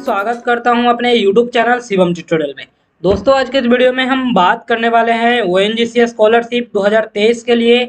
स्वागत करता हूं अपने YouTube चैनल शिवम ट्यूटोरियल में। दोस्तों आज के इस वीडियो में हम बात करने वाले हैं ओएनजीसी स्कॉलरशिप 2023 के लिए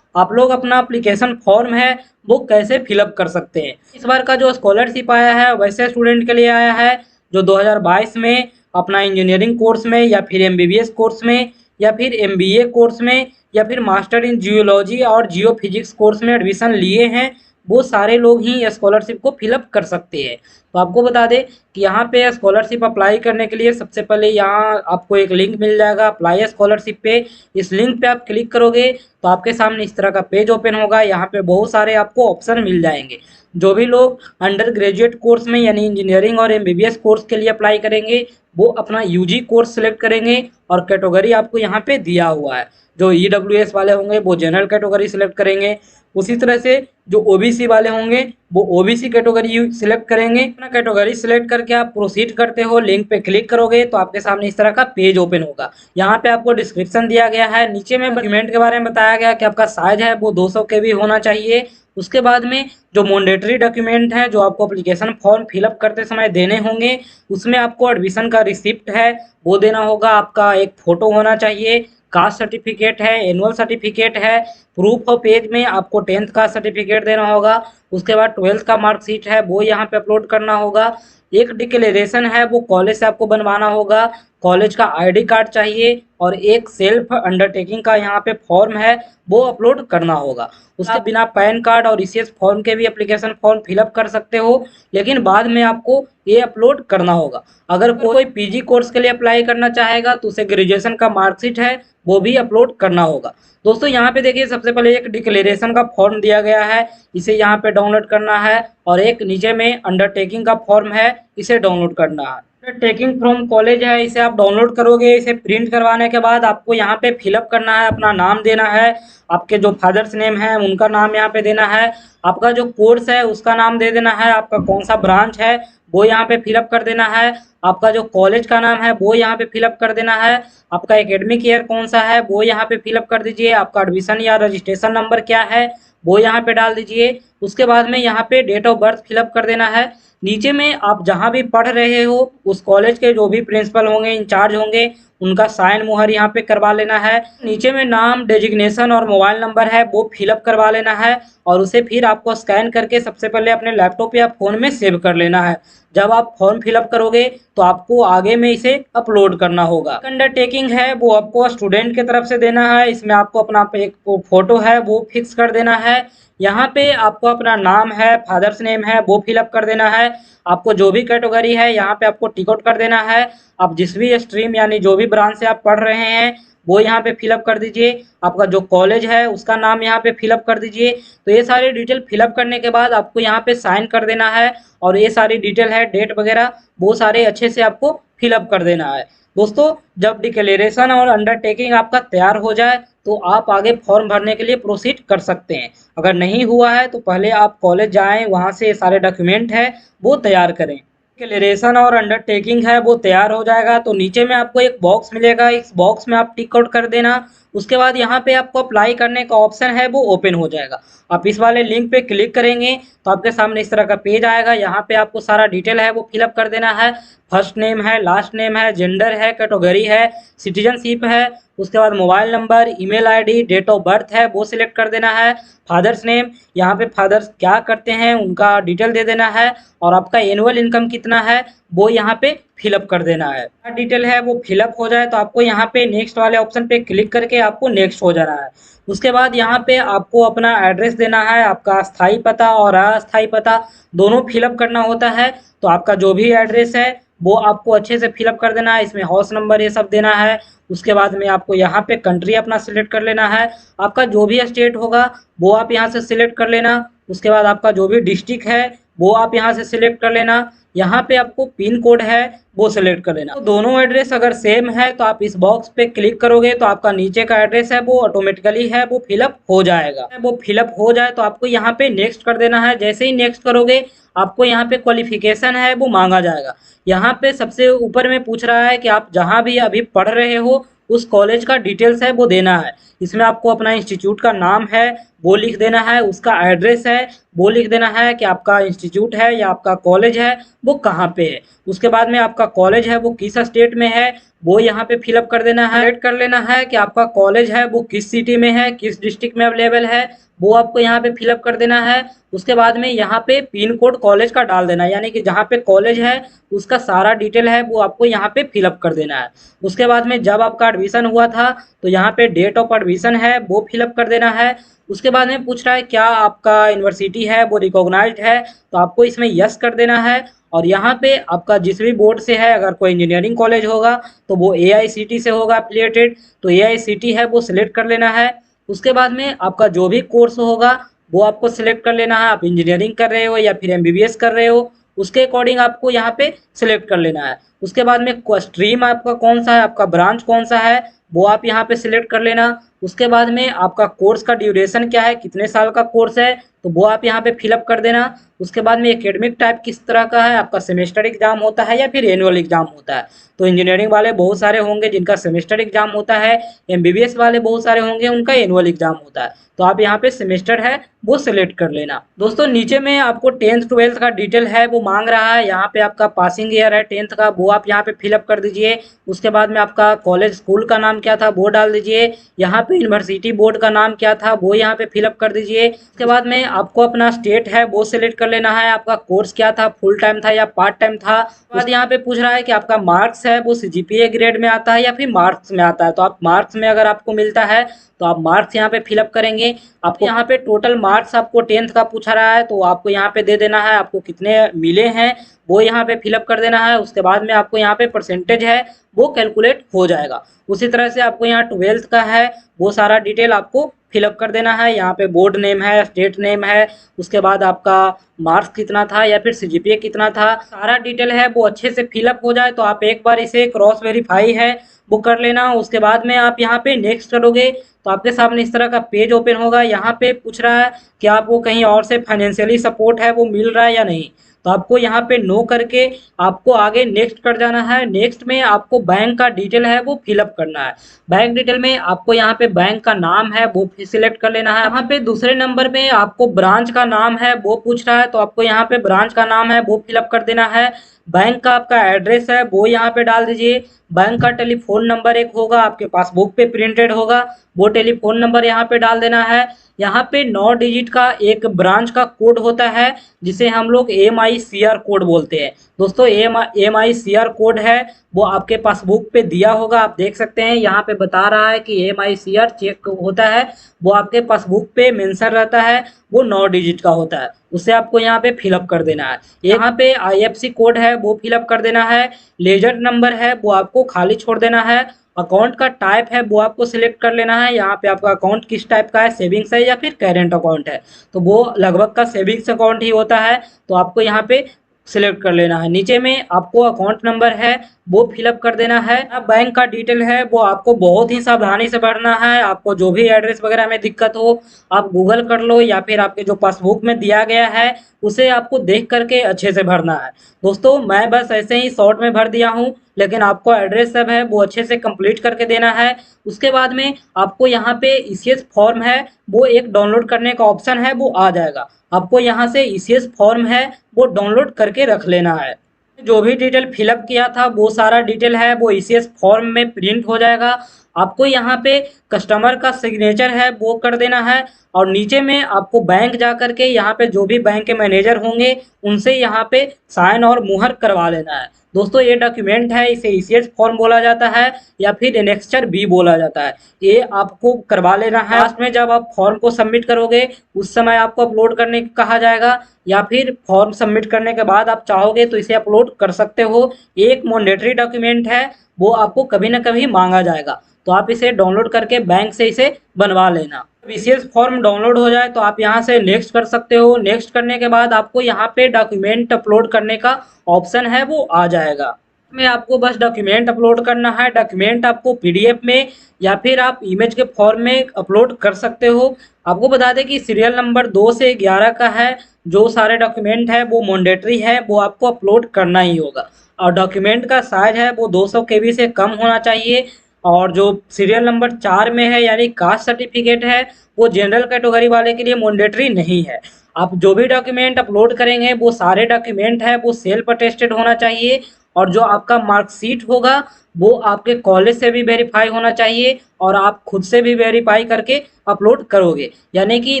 आप लोग अपना एप्लीकेशन फॉर्म है वो कैसे फिलअप कर सकते हैं। इस बार का जो स्कॉलरशिप आया है वैसे स्टूडेंट के लिए आया है जो 2022 में अपना इंजीनियरिंग कोर्स में या फिर एमबीबीएस कोर्स में या फिर एमबीए कोर्स में या फिर मास्टर इन जियोलॉजी और जियो फिजिक्स कोर्स में एडमिशन लिए हैं, वो सारे लोग ही स्कॉलरशिप को फिलअप कर सकते हैं। तो आपको बता दें कि यहाँ पे स्कॉलरशिप अप्लाई करने के लिए सबसे पहले यहाँ आपको एक लिंक मिल जाएगा अप्लाई स्कॉलरशिप पे। इस लिंक पे आप क्लिक करोगे तो आपके सामने इस तरह का पेज ओपन होगा। यहाँ पे बहुत सारे आपको ऑप्शन मिल जाएंगे। जो भी लोग अंडर ग्रेजुएट कोर्स में यानी इंजीनियरिंग और एमबीबीएस कोर्स के लिए अप्लाई करेंगे वो अपना यूजी कोर्स सेलेक्ट करेंगे और कैटेगरी आपको यहाँ पे दिया हुआ है। जो ईडब्ल्यूएस वाले होंगे वो जनरल कैटेगरी सिलेक्ट करेंगे। उसी तरह से जो ओबीसी वाले होंगे वो ओबीसी कैटेगरी सिलेक्ट करेंगे। अपना कैटेगरी सिलेक्ट करके आप प्रोसीड करते हो, लिंक पे क्लिक करोगे तो आपके सामने इस तरह का पेज ओपन होगा। यहाँ पे आपको डिस्क्रिप्शन दिया गया है, नीचे में डॉक्यूमेंट के बारे में बताया गया कि आपका साइज है वो 200 KB होना चाहिए। उसके बाद में जो मैंडेटरी डॉक्यूमेंट है जो आपको एप्लीकेशन फॉर्म फिलअप करते समय देने होंगे उसमें आपको एडमिशन का रिसिप्ट है वो देना होगा। आपका एक फोटो होना चाहिए, कास्ट सर्टिफिकेट है, एनुअल सर्टिफिकेट है, प्रूफ ऑफ एज में आपको 10th का सर्टिफिकेट देना होगा। उसके बाद 12th का मार्कशीट है वो यहाँ पे अपलोड करना होगा। एक डिक्लेरेशन है वो कॉलेज से आपको बनवाना होगा, कॉलेज का आईडी कार्ड चाहिए और एक सेल्फ अंडरटेकिंग का यहाँ पे फॉर्म है वो अपलोड करना होगा। उसके बिना पैन कार्ड और ईसीएस फॉर्म के भी एप्लीकेशन फॉर्म फिलअप कर सकते हो, लेकिन बाद में आपको ये अपलोड करना होगा। अगर कोई पीजी कोर्स के लिए अप्लाई करना चाहेगा तो उसे ग्रेजुएशन का मार्कशीट है वो भी अपलोड करना होगा। दोस्तों यहाँ पे देखिए सबसे पहले एक डिक्लेरेशन का फॉर्म दिया गया है, इसे यहाँ पे डाउनलोड करना है और एक नीचे में अंडरटेकिंग का फॉर्म है इसे डाउनलोड करना है। अंडरटेकिंग फ्रॉम कॉलेज है, इसे आप डाउनलोड करोगे। इसे प्रिंट करवाने के बाद आपको यहाँ पे फिलअप करना है, अपना नाम देना है, आपके जो फादर्स नेम है उनका नाम यहाँ पे देना है, आपका जो कोर्स है उसका नाम दे देना है, आपका कौन सा ब्रांच है वो यहाँ पे फिलअप कर देना है, आपका जो कॉलेज का नाम है वो यहाँ पे फिलअप कर देना है, आपका एकेडमिक ईयर कौन सा है वो यहाँ पे फिलअप कर दीजिए, आपका एडमिशन या रजिस्ट्रेशन नंबर क्या है वो यहाँ पे डाल दीजिए। उसके बाद में यहाँ पे डेट ऑफ बर्थ फिलअप कर देना है। नीचे में आप जहाँ भी पढ़ रहे हो उस कॉलेज के जो भी प्रिंसिपल होंगे, इंचार्ज होंगे, उनका साइन मुहर यहाँ पे करवा लेना है। नीचे में नाम, डेजिग्नेशन और मोबाइल नंबर है वो फिलअप करवा लेना है और उसे फिर आपको स्कैन करके सबसे पहले अपने लैपटॉप या फोन में सेव कर लेना है। जब आप फॉर्म फिलअप करोगे तो आपको आगे में इसे अपलोड करना होगा। अंडरटेकिंग है वो आपको स्टूडेंट की तरफ से देना है, इसमें आपको अपना एक फोटो है वो फिक्स कर देना है। यहाँ पे आपको अपना नाम है, फादर्स नेम है वो फिलअप कर देना है, आपको जो भी कैटेगरी है यहाँ पे आपको टिक आउट कर देना है। आप जिस भी स्ट्रीम यानी जो भी ब्रांच से आप पढ़ रहे हैं वो यहाँ पे फिलअप कर दीजिए, आपका जो कॉलेज है उसका नाम यहाँ पे फिलअप कर दीजिए। तो ये सारी डिटेल फिलअप करने के बाद आपको यहाँ पे साइन कर देना है और ये सारी डिटेल है, डेट वगैरह वो सारे अच्छे से आपको फिलअप कर देना है। दोस्तों जब डिक्लेरेशन और अंडरटेकिंग आपका तैयार हो जाए तो आप आगे फॉर्म भरने के लिए प्रोसीड कर सकते हैं। अगर नहीं हुआ है तो पहले आप कॉलेज जाएं, वहां से सारे डॉक्यूमेंट है वो तैयार करें। डिक्लेरेशन और अंडरटेकिंग है वो तैयार हो जाएगा तो नीचे में आपको एक बॉक्स मिलेगा, इस बॉक्स में आप टिक आउट कर देना। उसके बाद यहाँ पे आपको अप्लाई करने का ऑप्शन है वो ओपन हो जाएगा। आप इस वाले लिंक पे क्लिक करेंगे तो आपके सामने इस तरह का पेज आएगा। यहाँ पे आपको सारा डिटेल है वो फिलअप कर देना है। फर्स्ट नेम है, लास्ट नेम है, जेंडर है, कैटेगरी है, सिटीजनशिप है, उसके बाद mobile number, email ID, date of birth है वो सिलेक्ट कर देना है। फादर्स नेम, यहाँ पे फादर्स क्या करते हैं उनका डिटेल दे देना है और आपका एनुअल इनकम कितना है वो यहाँ पे फिलअप कर देना है। डिटेल है वो फिलअप हो जाए तो आपको यहाँ पे नेक्स्ट वाले ऑप्शन पे क्लिक करके आपको नेक्स्ट हो जाना है। उसके बाद यहाँ पे आपको अपना एड्रेस देना है, आपका स्थायी पता और अस्थायी पता दोनों फिलअप करना होता है। तो आपका जो भी एड्रेस है वो आपको अच्छे से फिलअप कर देना है, इसमें हाउस नंबर ये सब देना है। उसके बाद में आपको यहाँ पे कंट्री अपना सिलेक्ट कर लेना है, आपका जो भी स्टेट होगा वो आप यहाँ से सिलेक्ट कर लेना। उसके बाद आपका जो भी डिस्ट्रिक्ट है वो आप यहाँ से सिलेक्ट कर लेना। यहाँ पे आपको पिन कोड है वो सिलेक्ट कर लेना। तो दोनों एड्रेस अगर सेम है तो आप इस बॉक्स पे क्लिक करोगे तो आपका नीचे का एड्रेस है वो ऑटोमेटिकली है वो फिलअप हो जाएगा। वो फिलअप हो जाए तो आपको यहाँ पे नेक्स्ट कर देना है। जैसे ही नेक्स्ट करोगे आपको यहाँ पे क्वालिफिकेशन है वो मांगा जाएगा। यहाँ पे सबसे ऊपर में पूछ रहा है कि आप जहाँ भी अभी पढ़ रहे हो उस कॉलेज का डिटेल्स है वो देना है। इसमें आपको अपना इंस्टीट्यूट का नाम है वो लिख देना है, उसका एड्रेस है वो लिख देना है कि आपका इंस्टीट्यूट है या आपका कॉलेज है वो कहाँ पे है। उसके बाद में आपका कॉलेज है वो किस स्टेट में है वो यहाँ पे फिलअप कर देना है। सेलेक्ट कर लेना है कि आपका कॉलेज है वो किस सिटी में है, किस डिस्ट्रिक्ट में अवेलेबल है, वो आपको यहाँ पे फिलअप कर देना है। उसके बाद में यहाँ पे पिन कोड कॉलेज का डाल देना है, यानी कि जहाँ पे कॉलेज है उसका सारा डिटेल है वो आपको यहाँ पे फिलअप कर देना है। उसके बाद में जब आपका एडमिशन हुआ था तो यहाँ पे डेट ऑफ एडमिशन है वो फिलअप कर देना है। उसके बाद में पूछ रहा है क्या आपका यूनिवर्सिटी है वो रिकॉग्नाइज्ड है, तो आपको इसमें यस कर देना है। और यहाँ पे आपका जिस भी बोर्ड से है, अगर कोई इंजीनियरिंग कॉलेज होगा तो वो एआईसीटी से होगा एफिलिएटेड, तो एआईसीटी है वो सिलेक्ट कर लेना है। उसके बाद में आपका जो भी कोर्स होगा वो आपको सिलेक्ट कर लेना है, आप इंजीनियरिंग कर रहे हो या फिर एमबीबीएस कर रहे हो उसके अकॉर्डिंग आपको यहाँ पे सिलेक्ट कर लेना है। उसके बाद में स्ट्रीम आपका कौन सा है, आपका ब्रांच कौन सा है वो आप यहाँ पे सिलेक्ट कर लेना। उसके बाद में आपका कोर्स का ड्यूरेशन क्या है, कितने साल का कोर्स है, तो वो आप यहाँ पे फिलअप कर देना। उसके बाद में एकेडमिक टाइप किस तरह का है, आपका सेमेस्टर एग्जाम होता है या फिर एनुअल एग्जाम होता है। तो इंजीनियरिंग वाले बहुत सारे होंगे जिनका सेमेस्टर एग्जाम होता है, एमबीबीएस वाले बहुत सारे होंगे उनका एनुअल एग्जाम होता है। तो आप यहाँ पे सेमेस्टर है वो सिलेक्ट कर लेना। दोस्तों नीचे में आपको 10th 12th का डिटेल है वो मांग रहा है, यहाँ पे आपका पासिंग ईयर है 10th का वो आप यहाँ पे फिलअप कर दीजिए। उसके बाद में आपका कॉलेज स्कूल का नाम क्या था वो डाल दीजिए। यहाँ पे यूनिवर्सिटी बोर्ड का नाम क्या था वो यहाँ पे फिलअप कर दीजिए। उसके बाद में आपको अपना स्टेट है वो सिलेक्ट कर लेना है, आपका कोर्स क्या था, फुल टाइम था या पार्ट टाइम था। उसके बाद यहाँ पे पूछ रहा है कि आपका मार्क्स है वो सीजीपीए ग्रेड में आता है या फिर मार्क्स में आता है, तो आप मार्क्स में अगर आपको मिलता है तो आप मार्क्स यहाँ पे फिलअप करेंगे। आपको यहाँ पे टोटल मार्क्स आपको 10th का पूछा रहा है तो आपको यहाँ पे दे देना है, आपको कितने मिले हैं वो यहाँ पे फिलअप कर देना है। उसके बाद में आपको यहाँ पे परसेंटेज है वो कैलकुलेट हो जाएगा। उसी तरह से आपको यहाँ 12th का है वो सारा डिटेल आपको फिलअप कर देना है। यहाँ पे बोर्ड नेम है, स्टेट नेम है, उसके बाद आपका मार्क्स कितना था या फिर सीजीपीए कितना था, सारा डिटेल है वो अच्छे से फिलअप हो जाए तो आप एक बार इसे क्रॉस वेरीफाई है वो कर लेना। उसके बाद में आप यहाँ पे नेक्स्ट करोगे तो आपके सामने इस तरह का पेज ओपन होगा। यहाँ पे पूछ रहा है कि आपको कहीं और से फाइनेंशियली सपोर्ट है वो मिल रहा है या नहीं, तो आपको यहाँ पे नो करके आपको आगे नेक्स्ट कर जाना है। नेक्स्ट में आपको बैंक का डिटेल है वो फिलअप करना है। बैंक डिटेल में आपको यहाँ पे बैंक का नाम है वो सिलेक्ट कर लेना है। यहाँ पे दूसरे नंबर पे आपको ब्रांच का नाम है वो पूछ रहा है तो आपको यहाँ पे ब्रांच का नाम है वो फिलअप कर देना है। बैंक का आपका एड्रेस है वो यहाँ पे डाल दीजिए। बैंक का टेलीफोन नंबर एक होगा आपके पासबुक पे प्रिंटेड होगा, वो टेलीफोन नंबर यहाँ पे डाल देना है। यहाँ पे 9 डिजिट का एक ब्रांच का कोड होता है जिसे हम लोग MICR कोड बोलते हैं। दोस्तों MICR कोड है वो आपके पासबुक पे दिया होगा, आप देख सकते हैं यहाँ पे बता रहा है कि MICR चेक होता है, वो आपके पासबुक पे मेंशन रहता है, वो 9 डिजिट का होता है, उसे आपको यहाँ पे फिलअप कर देना है। यहाँ पे IFSC कोड है वो फिलअप कर देना है। लेजर नंबर है वो आपको खाली छोड़ देना है। अकाउंट का टाइप है वो आपको सिलेक्ट कर लेना है। यहाँ पे आपका अकाउंट किस टाइप का है, सेविंग्स है या फिर करेंट अकाउंट है, तो वो लगभग का सेविंग्स अकाउंट ही होता है, तो आपको यहाँ पे सिलेक्ट कर लेना है। नीचे में आपको अकाउंट नंबर है वो फिलअप कर देना है। अब बैंक का डिटेल है वो आपको बहुत ही सावधानी से भरना है। आपको जो भी एड्रेस वगैरह में दिक्कत हो आप गूगल कर लो या फिर आपके जो पासबुक में दिया गया है उसे आपको देख करके अच्छे से भरना है। दोस्तों मैं बस ऐसे ही शॉर्ट में भर दिया हूँ, लेकिन आपको एड्रेस सब है वो अच्छे से कंप्लीट करके देना है। उसके बाद में आपको यहाँ पे ईसीएस फॉर्म है वो एक डाउनलोड करने का ऑप्शन है वो आ जाएगा, आपको यहाँ से ईसीएस फॉर्म है वो डाउनलोड करके रख लेना है। जो भी डिटेल फिलअप किया था वो सारा डिटेल है वो ईसीएस फॉर्म में प्रिंट हो जाएगा। आपको यहाँ पे कस्टमर का सिग्नेचर है वो कर देना है और नीचे में आपको बैंक जा करके यहाँ पे जो भी बैंक के मैनेजर होंगे उनसे यहाँ पे साइन और मुहर करवा लेना है। दोस्तों ये डॉक्यूमेंट है इसे ईसीएस फॉर्म बोला जाता है या फिर एनेक्स्चर बी बोला जाता है, ये आपको करवा लेना है। लास्ट में जब आप फॉर्म को सबमिट करोगे उस समय आपको अपलोड करने कहा जाएगा या फिर फॉर्म सबमिट करने के बाद आप चाहोगे तो इसे अपलोड कर सकते हो। एक मैंडेटरी डॉक्यूमेंट है वो आपको कभी ना कभी मांगा जाएगा, तो आप इसे डाउनलोड करके बैंक से इसे बनवा लेना। ईसीएस फॉर्म डाउनलोड हो जाए तो आप यहाँ से नेक्स्ट कर सकते हो। नेक्स्ट करने के बाद आपको यहाँ पे डॉक्यूमेंट अपलोड करने का ऑप्शन है वो आ जाएगा। में आपको बस डॉक्यूमेंट अपलोड करना है। डॉक्यूमेंट आपको पीडीएफ में या फिर आप इमेज के फॉर्म में अपलोड कर सकते हो। आपको बता दें कि सीरियल नंबर 2 से 11 का है, जो सारे डॉक्यूमेंट है वो मैंडेटरी है वो आपको अपलोड करना ही होगा। और डॉक्यूमेंट का साइज है वो 200 KB से कम होना चाहिए। और जो सीरियल नंबर 4 में है यानी कास्ट सर्टिफिकेट है, वो जनरल कैटेगरी वाले के लिए मैंडेटरी नहीं है। आप जो भी डॉक्यूमेंट अपलोड करेंगे वो सारे डॉक्यूमेंट है वो सेल्फ अटेस्टेड होना चाहिए, और जो आपका मार्कशीट होगा वो आपके कॉलेज से भी वेरीफाई होना चाहिए और आप खुद से भी वेरीफाई करके अपलोड करोगे, यानी कि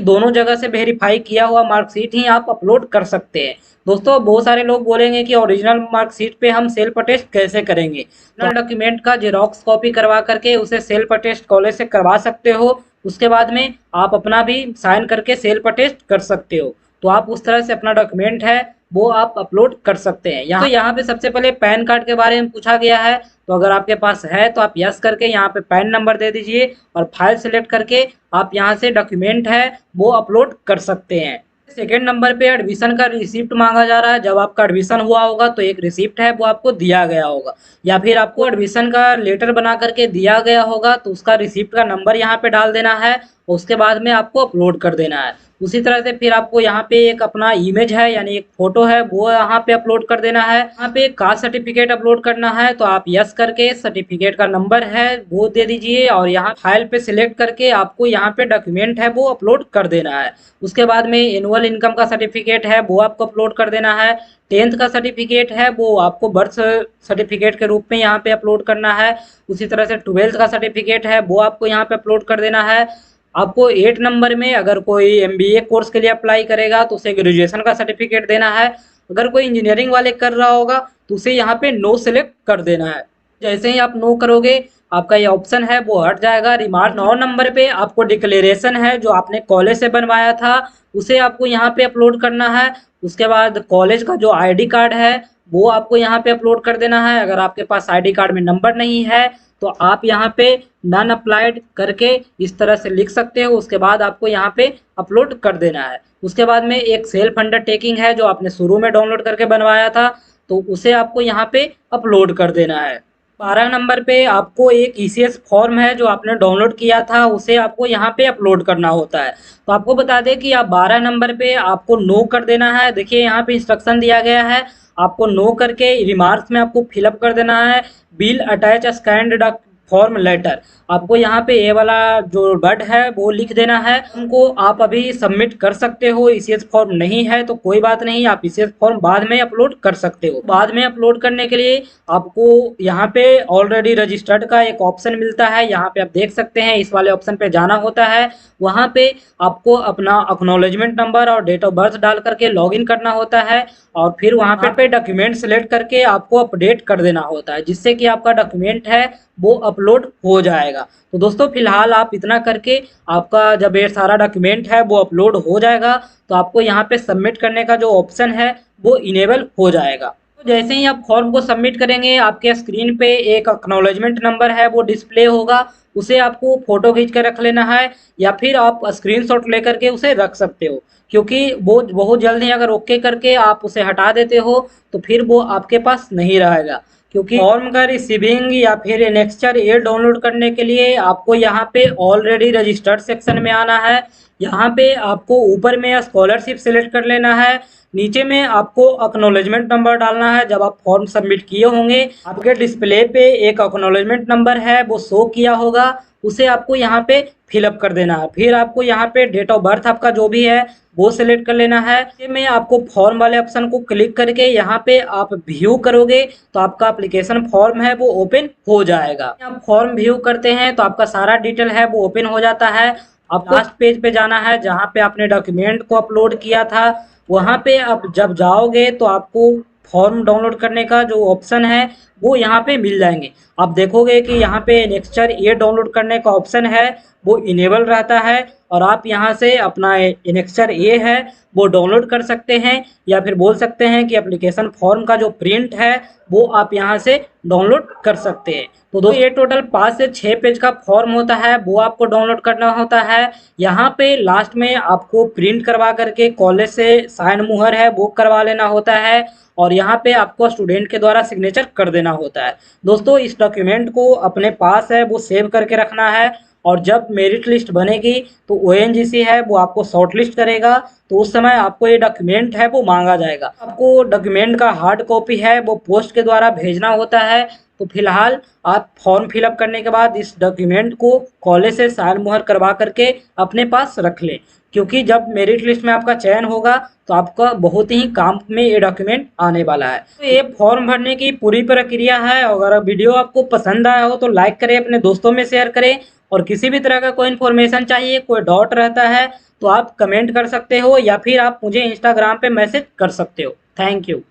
दोनों जगह से वेरीफाई किया हुआ मार्कशीट ही आप अपलोड कर सकते हैं। दोस्तों बहुत सारे लोग बोलेंगे कि ओरिजिनल मार्कशीट पे हम सेल्फ अटेस्ट कैसे करेंगे। तो डॉक्यूमेंट का जेरॉक्स कॉपी करवा करके उसे सेल्फ अटेस्ट कॉलेज से करवा सकते हो, उसके बाद में आप अपना भी साइन करके सेल्फ अटेस्ट कर सकते हो। तो आप उस तरह से अपना डॉक्यूमेंट है वो आप अपलोड कर सकते हैं। यहाँ पे सबसे पहले पैन कार्ड के बारे में पूछा गया है, तो अगर आपके पास है तो आप यस करके यहाँ पे पैन नंबर दे दीजिए और फाइल सेलेक्ट करके आप यहाँ से डॉक्यूमेंट है वो अपलोड कर सकते हैं। सेकेंड नंबर पे एडमिशन का रिसिप्ट मांगा जा रहा है। जब आपका एडमिशन हुआ होगा तो एक रिसिप्ट है वो आपको दिया गया होगा, या फिर आपको एडमिशन का लेटर बना करके दिया गया होगा तो उसका रिसिप्ट का नंबर यहाँ पे डाल देना है, उसके बाद में आपको अपलोड कर देना है। उसी तरह से फिर आपको यहाँ पे एक अपना इमेज है यानी एक फोटो है वो यहाँ पे अपलोड कर देना है। यहाँ पे कास्ट सर्टिफिकेट अपलोड करना है, तो आप यस करके सर्टिफिकेट का नंबर है वो दे दीजिए और यहाँ फाइल पे सिलेक्ट करके आपको यहाँ पे डॉक्यूमेंट है वो अपलोड कर देना है। उसके बाद में एनुअल इनकम का सर्टिफिकेट है वो आपको अपलोड कर देना है। 10th का सर्टिफिकेट है वो आपको बर्थ सर्टिफिकेट के रूप में यहाँ पे अपलोड करना है। उसी तरह से 12th का सर्टिफिकेट है वो आपको यहाँ पे अपलोड कर देना है। आपको 8 नंबर में अगर कोई एमबीए कोर्स के लिए अप्लाई करेगा तो उसे ग्रेजुएशन का सर्टिफिकेट देना है। अगर कोई इंजीनियरिंग वाले कर रहा होगा तो उसे यहाँ पे नो सेलेक्ट कर देना है। जैसे ही आप नो करोगे आपका ये ऑप्शन है वो हट जाएगा। रिमार्क 9 नंबर पे आपको डिक्लेरेशन है जो आपने कॉलेज से बनवाया था उसे आपको यहाँ पे अपलोड करना है। उसके बाद कॉलेज का जो आईडी कार्ड है वो आपको यहाँ पे अपलोड कर देना है। अगर आपके पास आईडी कार्ड में नंबर नहीं है तो आप यहाँ पे नॉन अप्लाइड करके इस तरह से लिख सकते हो। उसके बाद आपको यहाँ पे अपलोड कर देना है। उसके बाद में एक सेल्फ अंडरटेकिंग है जो आपने शुरू में डाउनलोड करके बनवाया था तो उसे आपको यहाँ पे अपलोड कर देना है। 12 नंबर पे आपको एक ईसीएस फॉर्म है जो आपने डाउनलोड किया था उसे आपको यहाँ पे अपलोड करना होता है। तो आपको बता दें कि आप 12 नंबर पे आपको नो कर देना है। देखिए यहाँ पे इंस्ट्रक्शन दिया गया है, आपको नो करके रिमार्क्स में आपको फिलअप कर देना है bill attach scanned form letter. आपको यहाँ पे ये वाला जो वर्ड है वो लिख देना है। उनको आप अभी सबमिट कर सकते हो, ईसीएस फॉर्म नहीं है तो कोई बात नहीं, आप ईसीएस फॉर्म बाद में अपलोड कर सकते हो। बाद में अपलोड करने के लिए आपको यहाँ पे ऑलरेडी रजिस्टर्ड का एक ऑप्शन मिलता है, यहाँ पे आप देख सकते हैं इस वाले ऑप्शन पे जाना होता है। वहाँ पे आपको अपना एक्नॉलेजमेंट नंबर और डेट ऑफ बर्थ डाल करके लॉगिन करना होता है और फिर वहाँ पे डॉक्यूमेंट सेलेक्ट करके आपको अपडेट कर देना होता है, जिससे कि आपका डॉक्यूमेंट है वो अपलोड हो जाएगा। तो दोस्तों फिलहाल आप इतना करके आपका जब ये सारा डॉक्यूमेंट है वो अपलोड हो जाएगा तो आपको यहाँ पे सबमिट करने का जो ऑप्शन है वो इनेबल हो जाएगा। तो जैसे ही आप फॉर्म को सबमिट करेंगे आपके स्क्रीन पे एक एक्नॉलेजमेंट नंबर है वो डिस्प्ले होगा, उसे आपको फोटो खींच कर रख लेना है या फिर आप स्क्रीनशॉट लेकर के उसे रख सकते हो, क्योंकि वो बहुत जल्द ही अगर ओके करके आप उसे हटा देते हो तो फिर वो आपके पास नहीं रहेगा। क्योंकि फॉर्म का रिसीविंग या फिर एनेक्स्चर ये डाउनलोड करने के लिए आपको यहाँ पे ऑलरेडी रजिस्टर्ड सेक्शन में आना है। यहाँ पे आपको ऊपर में स्कॉलरशिप सेलेक्ट कर लेना है, नीचे में आपको एक्नॉलेजमेंट नंबर डालना है। जब आप फॉर्म सबमिट किए होंगे आपके डिस्प्ले पे एक एक्नॉलेजमेंट नंबर है वो शो किया होगा, उसे आपको यहाँ पे फिलअप कर देना है। फिर आपको यहाँ पे डेट ऑफ बर्थ आपका जो भी है वो सिलेक्ट कर लेना है। में आपको फॉर्म वाले ऑप्शन को क्लिक करके यहाँ पे आप व्यू करोगे तो आपका एप्लीकेशन फॉर्म है वो ओपन हो जाएगा। आप फॉर्म व्यू करते हैं तो आपका सारा डिटेल है वो ओपन हो जाता है। आपको लास्ट पेज पे जाना है जहाँ पे आपने डॉक्यूमेंट को अपलोड किया था, वहाँ पे आप जब जाओगे तो आपको फॉर्म डाउनलोड करने का जो ऑप्शन है वो यहाँ पे मिल जाएंगे। आप देखोगे कि यहाँ पे एनेक्स्चर ये डाउनलोड करने का ऑप्शन है वो इनेबल रहता है और आप यहाँ से अपना एनेक्स्चर ये है वो डाउनलोड कर सकते हैं, या फिर बोल सकते हैं कि एप्लीकेशन फॉर्म का जो प्रिंट है वो आप यहाँ से डाउनलोड कर सकते हैं। तो दोस्तों ये टोटल 5 से 6 पेज का फॉर्म होता है वो आपको डाउनलोड करना होता है। यहाँ पे लास्ट में आपको प्रिंट करवा करके कॉलेज से साइन मुहर है वो करवा लेना होता है और यहाँ पे आपको स्टूडेंट के द्वारा सिग्नेचर कर देना होता है। दोस्तों इस डॉक्यूमेंट को अपने पास है वो सेव करके रखना है और जब मेरिट लिस्ट बनेगी तो ओएनजीसी है वो आपको शॉर्ट लिस्ट करेगा, तो उस समय आपको ये डॉक्यूमेंट है वो मांगा जाएगा। आपको डॉक्यूमेंट का हार्ड कॉपी है वो पोस्ट के द्वारा भेजना होता है, तो फिलहाल आप फॉर्म फिलअप करने के बाद इस डॉक्यूमेंट को कॉलेज से साइन मुहर करवा करके अपने पास रख लें, क्योंकि जब मेरिट लिस्ट में आपका चयन होगा तो आपका बहुत ही काम में ये डॉक्यूमेंट आने वाला है। तो ये फॉर्म भरने की पूरी प्रक्रिया है। अगर वीडियो आपको पसंद आया हो तो लाइक करें, अपने दोस्तों में शेयर करें, और किसी भी तरह का कोई इन्फॉर्मेशन चाहिए, कोई डाउट रहता है तो आप कमेंट कर सकते हो या फिर आप मुझे इंस्टाग्राम पे मैसेज कर सकते हो। Thank you.